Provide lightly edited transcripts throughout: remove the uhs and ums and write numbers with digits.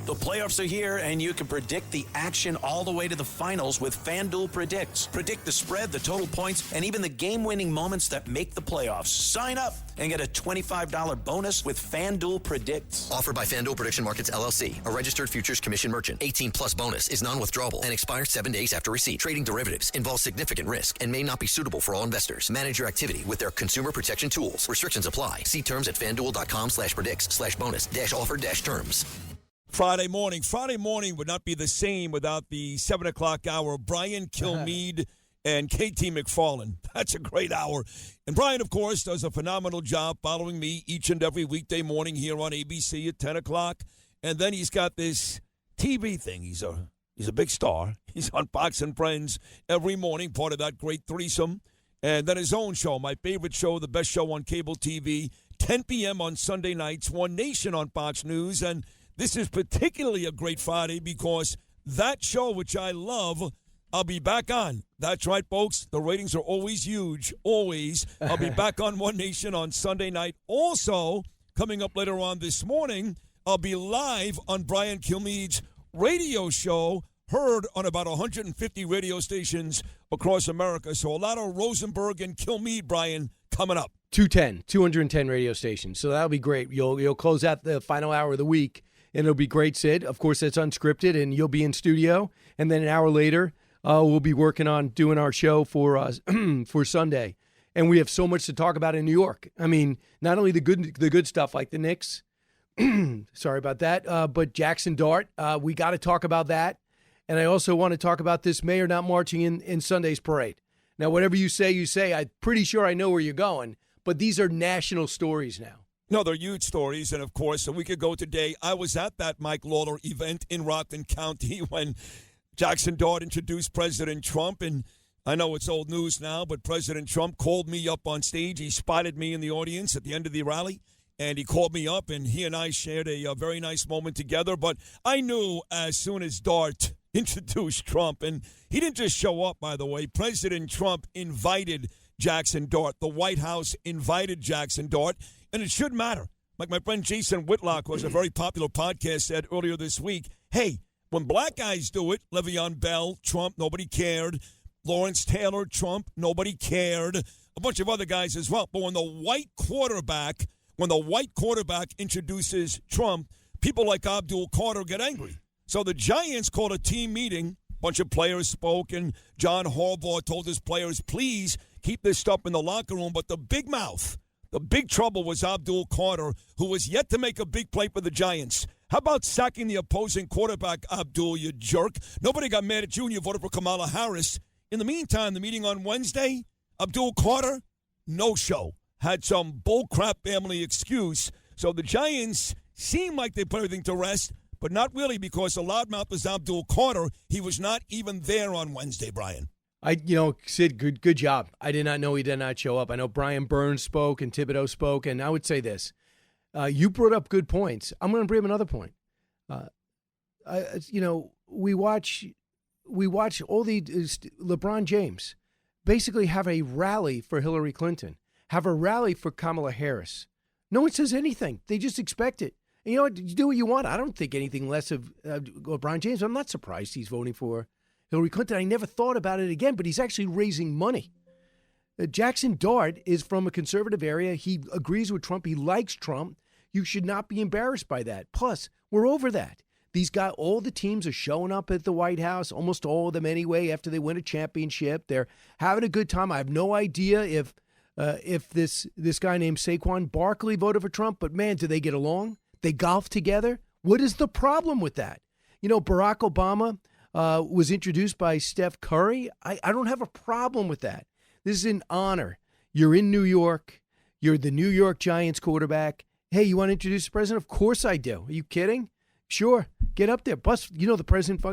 The playoffs are here, and you can predict the action all the way to the finals with FanDuel Predicts. Predict the spread, the total points, and even the game-winning moments that make the playoffs. Sign up and get a $25 bonus with FanDuel Predicts. Offered by FanDuel Prediction Markets, LLC, a registered futures commission merchant. 18-plus bonus is non-withdrawable and expires 7 days after receipt. Trading derivatives involves significant risk and may not be suitable for all investors. Manage your activity with their consumer protection tools. Restrictions apply. See terms at FanDuel.com/predicts/bonus-offer-terms. Friday morning would not be the same without the 7 o'clock hour. Brian Kilmeade and KT McFarland. That's a great hour. And Brian, of course, does a phenomenal job following me each and every weekday morning here on ABC at 10 o'clock. And then he's got this TV thing. He's a big star. He's on Fox and Friends every morning, part of that great threesome. And then his own show, my favorite show, the best show on cable TV, 10 p.m. on Sunday nights, One Nation on Fox News. And this is particularly a great Friday because that show, which I love, I'll be back on. That's right, folks. The ratings are always huge, always. I'll be back on One Nation on Sunday night. Also, coming up later on this morning, I'll be live on Brian Kilmeade's radio show, heard on about 150 radio stations across America. So a lot of Rosenberg and Kilmeade, Brian, coming up. 210 radio stations. So that'll be great. You'll close out the final hour of the week, and it'll be great, Sid. Of course, it's unscripted, and you'll be in studio. And then an hour later, we'll be working on doing our show for for Sunday. And we have so much to talk about in New York. I mean, not only the good stuff like the Knicks, sorry about that, but Jackson Dart. We got to talk about that. And I also want to talk about this mayor not marching in Sunday's parade. Now, whatever you say. I'm pretty sure I know where you're going. But these are national stories now. No, they're huge stories. And, of course, a week ago today, I was at that Mike Lawler event in Rockland County when Jackson Dart introduced President Trump. And I know it's old news now, but President Trump called me up on stage. He spotted me in the audience at the end of the rally, and he called me up, and he and I shared a very nice moment together. But I knew as soon as Dart introduced Trump, and he didn't just show up, by the way. President Trump invited Jackson Dart. The White House invited Jackson Dart. And it should matter. Like my friend Jason Whitlock, who has a very popular podcast, said earlier this week, hey, when black guys do it, Le'Veon Bell, Trump, nobody cared. Lawrence Taylor, Trump, nobody cared. A bunch of other guys as well. But when the white quarterback introduces Trump, people like Abdul Carter get angry. So the Giants called a team meeting. A bunch of players spoke, and John Harbaugh told his players, please keep this stuff in the locker room. But the big mouth, the big trouble was Abdul Carter, who was yet to make a big play for the Giants. How about sacking the opposing quarterback, Abdul, you jerk? Nobody got mad at you when you voted for Kamala Harris. In the meantime, the meeting on Wednesday, Abdul Carter, no show. Had some bullcrap family excuse. So the Giants seem like they put everything to rest, but not really, because the loudmouth was Abdul Carter. He was not even there on Wednesday, Brian. Sid, good job. I did not know he did not show up. I know Brian Burns spoke and Thibodeau spoke, and I would say this. You brought up good points. I'm going to bring up another point. We watch all the LeBron James basically have a rally for Hillary Clinton, have a rally for Kamala Harris. No one says anything. They just expect it. And you know what? You do what you want. I don't think anything less of LeBron James. I'm not surprised he's voting for Hillary Clinton. I never thought about it again, but he's actually raising money. Jackson Dart is from a conservative area. He agrees with Trump. He likes Trump. You should not be embarrassed by that. Plus, we're over that. These guys, all the teams are showing up at the White House, almost all of them anyway, after they win a championship. They're having a good time. I have no idea if this guy named Saquon Barkley voted for Trump, but man, do they get along? They golf together. What is the problem with that? You know, Barack Obama was introduced by Steph Curry. I don't have a problem with that. This is an honor. You're in New York. You're the New York Giants quarterback. Hey, you want to introduce the president? Of course I do. Are you kidding? Sure. Get up there. Plus, the president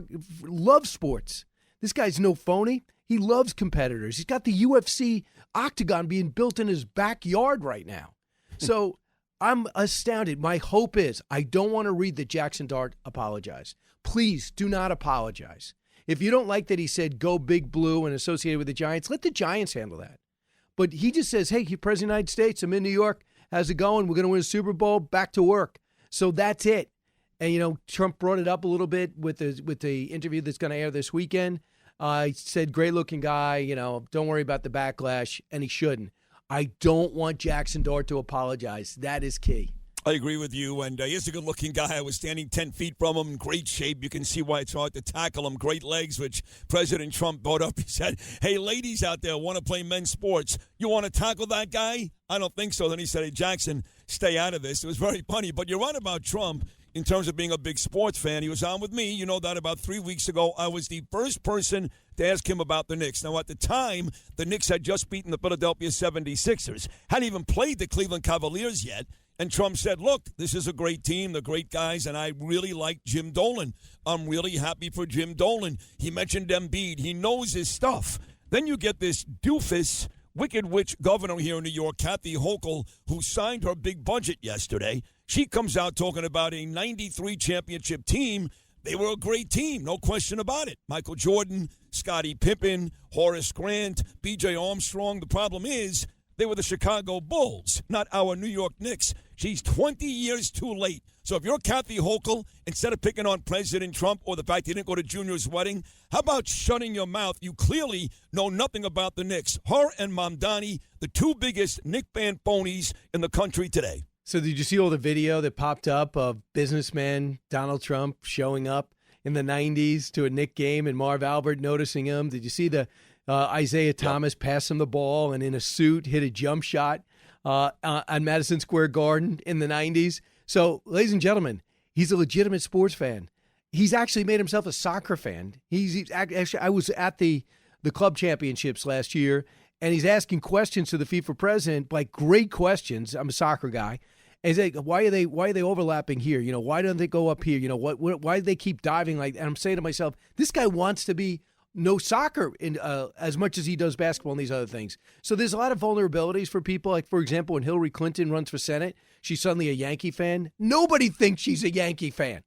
loves sports. This guy's no phony. He loves competitors. He's got the UFC octagon being built in his backyard right now. So I'm astounded. My hope is I don't want to read that Jackson Dart apologized. Please do not apologize. If you don't like that he said go Big Blue and associated with the Giants, let the Giants handle that. But he just says, hey, President of the United States, I'm in New York. How's it going? We're going to win a Super Bowl. Back to work. So that's it. And Trump brought it up a little bit with the interview that's going to air this weekend. He said, great looking guy, don't worry about the backlash, and he shouldn't. I don't want Jackson Dart to apologize. That is key. I agree with you, and he's a good-looking guy. I was standing 10 feet from him, in great shape. You can see why it's hard to tackle him. Great legs, which President Trump brought up. He said, hey, ladies out there want to play men's sports. You want to tackle that guy? I don't think so. Then he said, hey, Jackson, stay out of this. It was very funny, but you're right about Trump in terms of being a big sports fan. He was on with me. You know that about 3 weeks ago, I was the first person to ask him about the Knicks. Now, at the time, the Knicks had just beaten the Philadelphia 76ers. Hadn't even played the Cleveland Cavaliers yet. And Trump said, look, this is a great team. They're great guys, and I really like Jim Dolan. I'm really happy for Jim Dolan. He mentioned Embiid. He knows his stuff. Then you get this doofus, wicked witch governor here in New York, Kathy Hochul, who signed her big budget yesterday. She comes out talking about a 93 championship team. They were a great team, no question about it. Michael Jordan, Scottie Pippen, Horace Grant, B.J. Armstrong. The problem is they were the Chicago Bulls, not our New York Knicks. She's 20 years too late. So if you're Kathy Hochul, instead of picking on President Trump or the fact he didn't go to Junior's wedding, how about shutting your mouth? You clearly know nothing about the Knicks. Her and Mamdani, the two biggest Knick fan phonies in the country today. So did you see all the video that popped up of businessman Donald Trump showing up in the 90s to a Knick game and Marv Albert noticing him? Did you see the Isaiah Thomas pass him the ball and in a suit hit a jump shot on Madison Square Garden in the 90s? So, ladies and gentlemen, he's a legitimate sports fan. He's actually made himself a soccer fan. Actually, I was at the club championships last year, and he's asking questions to the FIFA president, like great questions. I'm a soccer guy. And he's like, why are they overlapping here? Why don't they go up here? Why do they keep diving like that? And I'm saying to myself, this guy wants to know soccer in as much as he does basketball and these other things. So there's a lot of vulnerabilities for people. Like, for example, when Hillary Clinton runs for Senate, she's suddenly a Yankee fan. Nobody thinks she's a Yankee fan.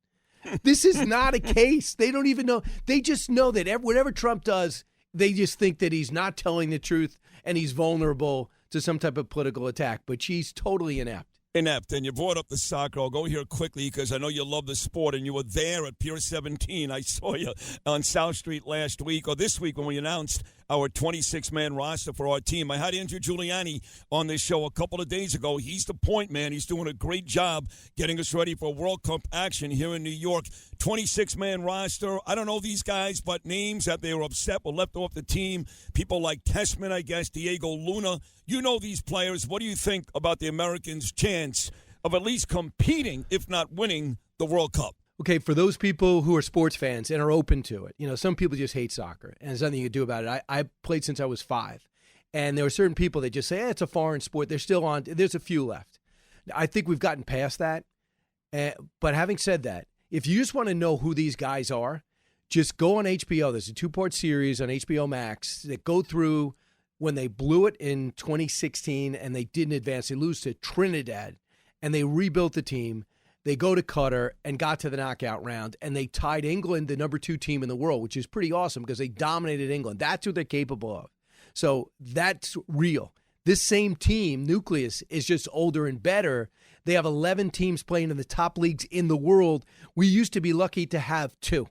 This is not a case. They don't even know. They just know that whatever Trump does, they just think that he's not telling the truth and he's vulnerable to some type of political attack. But she's totally inept. And you brought up the soccer. I'll go here quickly because I know you love the sport, and you were there at Pier 17. I saw you on South Street last week, or this week when we announced our 26-man roster for our team. I had Andrew Giuliani on this show a couple of days ago. He's the point man. He's doing a great job getting us ready for World Cup action here in New York. 26-man roster. I don't know these guys, but names that they were upset were left off the team. People like Tessman, I guess, Diego Luna. You know these players. What do you think about the Americans' chance of at least competing, if not winning, the World Cup? Okay, for those people who are sports fans and are open to it, some people just hate soccer, and there's nothing you can do about it. I played since I was 5, and there are certain people that just say, it's a foreign sport. They're still on. There's a few left. I think we've gotten past that. But having said that, if you just want to know who these guys are, just go on HBO. There's a 2-part series on HBO Max that go through when they blew it in 2016 and they didn't advance. They lose to Trinidad, and they rebuilt the team. They go to Qatar and got to the knockout round, and they tied England, the number 2 team in the world, which is pretty awesome because they dominated England. That's what they're capable of. So that's real. This same team, nucleus, is just older and better. They have 11 teams playing in the top leagues in the world. We used to be lucky to have 2,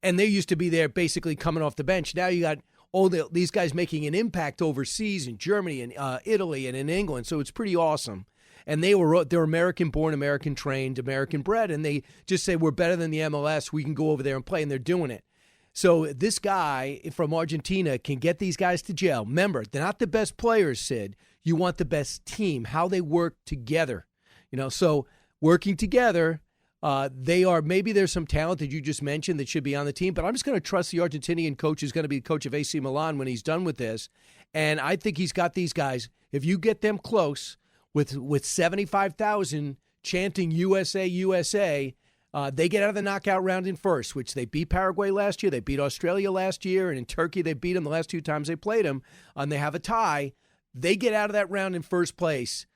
and they used to be there basically coming off the bench. Now you got these guys making an impact overseas in Germany and Italy and in England, so it's pretty awesome. And they're American-born, American-trained, American-bred, and they just say, we're better than the MLS. We can go over there and play, and they're doing it. So this guy from Argentina can get these guys to jail. Remember, they're not the best players, Sid. You want the best team, how they work together. So working together, maybe there's some talent that you just mentioned that should be on the team, but I'm just going to trust the Argentinian coach who's going to be the coach of AC Milan when he's done with this. And I think he's got these guys. If you get them close, with 75,000 chanting USA, USA, they get out of the knockout round in first, which they beat Paraguay last year. They beat Australia last year. And in Turkey, they beat them the last 2 times they played them. And they have a tie. They get out of that round in first place.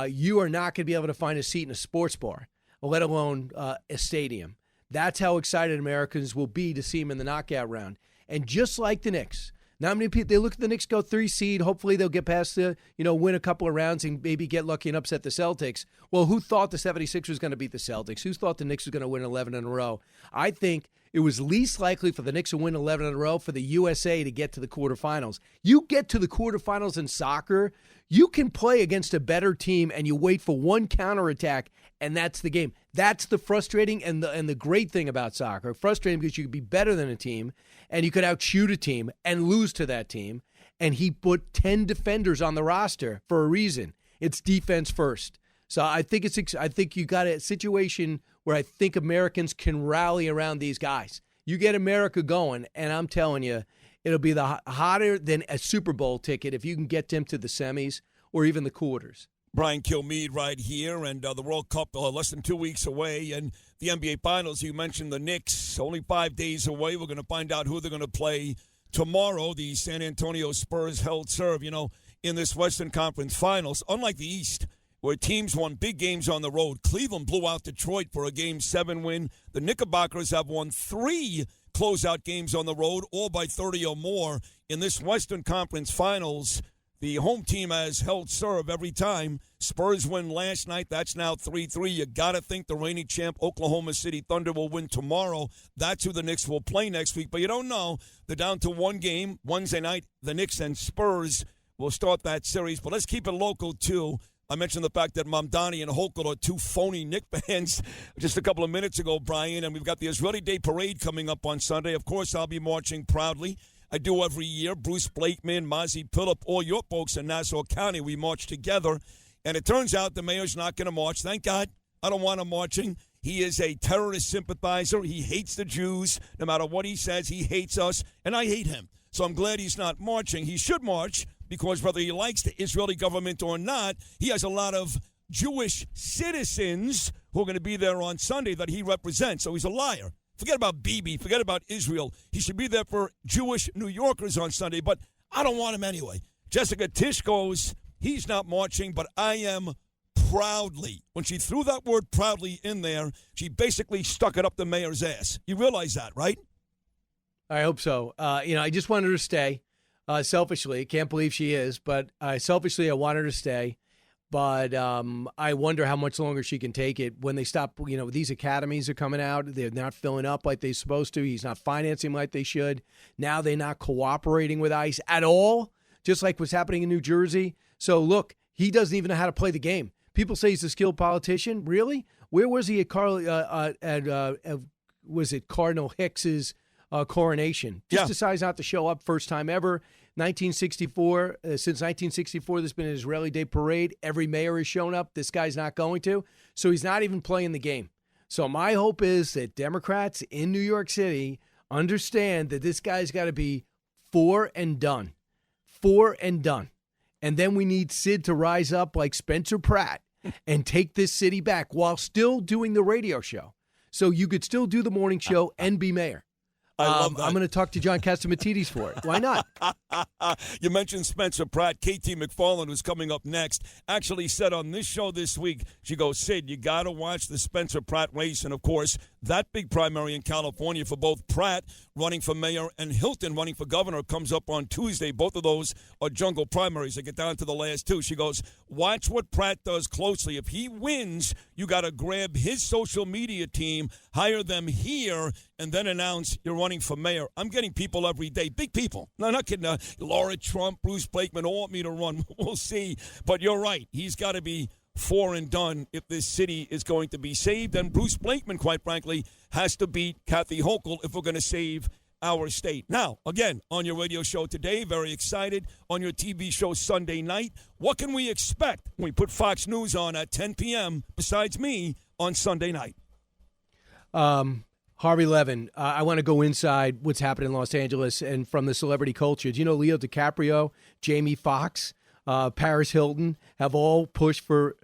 You are not going to be able to find a seat in a sports bar, let alone a stadium. That's how excited Americans will be to see them in the knockout round. And just like the Knicks, Not many people. They look at the Knicks go 3 seed. Hopefully they'll get past win a couple of rounds and maybe get lucky and upset the Celtics. Well, who thought the 76ers was going to beat the Celtics? Who thought the Knicks was going to win 11 in a row? I think it was least likely for the Knicks to win 11 in a row for the USA to get to the quarterfinals. You get to the quarterfinals in soccer, you can play against a better team and you wait for one counterattack, and that's the game. That's the frustrating and the great thing about soccer. Frustrating because you could be better than a team and you could outshoot a team and lose to that team. And he put 10 defenders on the roster for a reason. It's defense first. So I think you got a situation where I think Americans can rally around these guys. You get America going, and I'm telling you, it'll be the hotter than a Super Bowl ticket if you can get them to the semis or even the quarters. Brian Kilmeade right here, and the World Cup less than 2 weeks away, and the NBA Finals. You mentioned the Knicks, only 5 days away. We're going to find out who they're going to play tomorrow. The San Antonio Spurs held serve, in this Western Conference Finals. Unlike the East, where teams won big games on the road, Cleveland blew out Detroit for a Game 7 win. The Knickerbockers have won 3 closeout games on the road, all by 30 or more. In this Western Conference Finals, the home team has held serve every time. Spurs win last night. That's now 3-3. You got to think the reigning champ Oklahoma City Thunder will win tomorrow. That's who the Knicks will play next week. But you don't know. They're down to one game. Wednesday night, the Knicks and Spurs will start that series. But let's keep it local, too. I mentioned the fact that Mamdani and Hochul are 2 phony Knick fans just a couple of minutes ago, Brian. And we've got the Israeli Day Parade coming up on Sunday. Of course, I'll be marching proudly. I do every year. Bruce Blakeman, Mazi Phillip, all your folks in Nassau County, we march together. And it turns out the mayor's not going to march. Thank God. I don't want him marching. He is a terrorist sympathizer. He hates the Jews. No matter what he says, he hates us. And I hate him. So I'm glad he's not marching. He should march because whether he likes the Israeli government or not, he has a lot of Jewish citizens who are going to be there on Sunday that he represents. So he's a liar. Forget about Bibi. Forget about Israel. He should be there for Jewish New Yorkers on Sunday, but I don't want him anyway. Jessica Tisch goes, he's not marching, but I am proudly. When she threw that word proudly in there, she basically stuck it up the mayor's ass. You realize that, right? I hope so. I just wanted her to stay. Selfishly, can't believe she is, but selfishly, I want her to stay. But I wonder how much longer she can take it when they stop. These academies are coming out. They're not filling up like they're supposed to. He's not financing like they should. Now they're not cooperating with ICE at all, just like what's happening in New Jersey. So, look, he doesn't even know how to play the game. People say he's a skilled politician. Really? Where was he at was it Cardinal Hicks's coronation? Just decides not to show up first time ever. 1964, since 1964, there's been an Israeli Day Parade. Every mayor has shown up. This guy's not going to. So he's not even playing the game. So my hope is that Democrats in New York City understand that this guy's got to be 4 and done. 4 and done. And then we need Sid to rise up like Spencer Pratt and take this city back while still doing the radio show. So you could still do the morning show and be mayor. I love that. I'm going to talk to John Catsimatidis for it. Why not? You mentioned Spencer Pratt. KT McFarland, who's coming up next, actually said on this show this week, she goes, Sid, you got to watch the Spencer Pratt race. And, of course, that big primary in California for both Pratt running for mayor and Hilton running for governor comes up on Tuesday. Both of those are jungle primaries. They get down to the last 2. She goes, watch what Pratt does closely. If he wins, you got to grab his social media team, hire them here, and then announce you're running for mayor. I'm getting people every day, big people. No, not kidding. Laura Trump, Bruce Blakeman all want me to run. We'll see. But you're right. He's got to be 4 and done if this city is going to be saved. And Bruce Blakeman, quite frankly, has to beat Kathy Hochul if we're going to save our state. Now, again, on your radio show today, very excited. On your TV show Sunday night, what can we expect when we put Fox News on at 10 p.m. besides me on Sunday night? Harvey Levin, I want to go inside what's happening in Los Angeles and from the celebrity culture. Do you know Leo DiCaprio, Jamie Foxx, Paris Hilton have all pushed for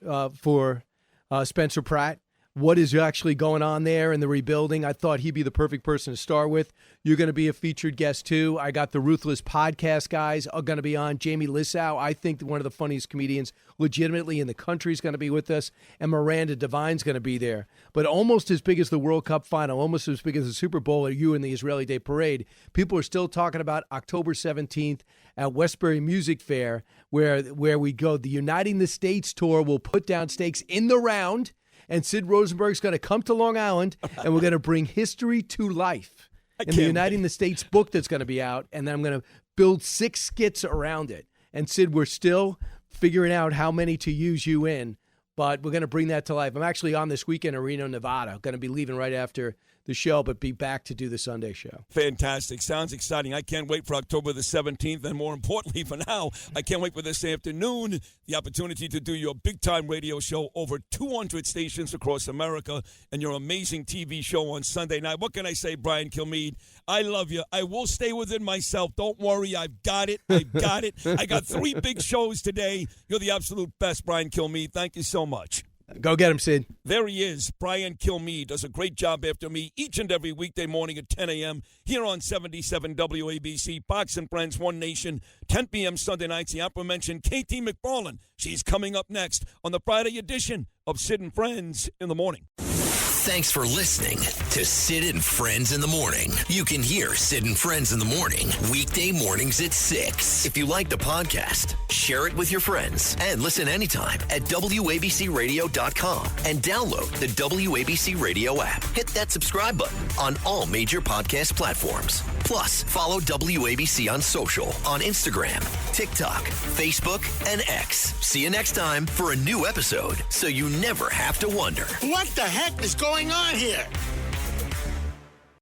Spencer Pratt? what is actually going on there in the rebuilding. I thought he'd be the perfect person to start with. You're going to be a featured guest, too. I got the Ruthless Podcast guys are going to be on. Jamie Lissow, I think one of the funniest comedians legitimately in the country, is going to be with us. And Miranda Devine's going to be there. But almost as big as the World Cup final, almost as big as the Super Bowl or you in the Israeli Day Parade, people are still talking about October 17th at Westbury Music Fair, where we go. The Uniting the States tour will put down stakes in the round. And Sid Rosenberg's going to come to Long Island, and we're going to bring history to life in the Uniting the States book that's going to be out. And then I'm going to build 6 skits around it. And Sid, we're still figuring out how many to use you in, but we're going to bring that to life. I'm actually on this weekend in Reno, Nevada. Going to be leaving right after the show, but be back to do the Sunday show. Fantastic. Sounds exciting. I can't wait for October the 17th. And more importantly for now, I can't wait for this afternoon, the opportunity to do your big-time radio show over 200 stations across America and your amazing TV show on Sunday night. What can I say, Brian Kilmeade? I love you. I will stay within myself. Don't worry. I've got it. I've got it. I got 3 big shows today. You're the absolute best, Brian Kilmeade. Thank you so much. Go get him, Sid. There he is. Brian Kilmeade does a great job after me each and every weekday morning at 10 a.m. here on 77 WABC. Fox and Friends, One Nation, 10 p.m. Sunday nights. The aforementioned KT McFarland. She's coming up next on the Friday edition of Sid and Friends in the Morning. Thanks for listening to Sid and Friends in the Morning. You can hear Sid and Friends in the Morning weekday mornings at 6. If you like the podcast, share it with your friends and listen anytime at WABCRadio.com and download the WABC Radio app. Hit that subscribe button on all major podcast platforms. Plus, follow WABC on social on Instagram, TikTok, Facebook, and X. See you next time for a new episode so you never have to wonder. What the heck is going on here?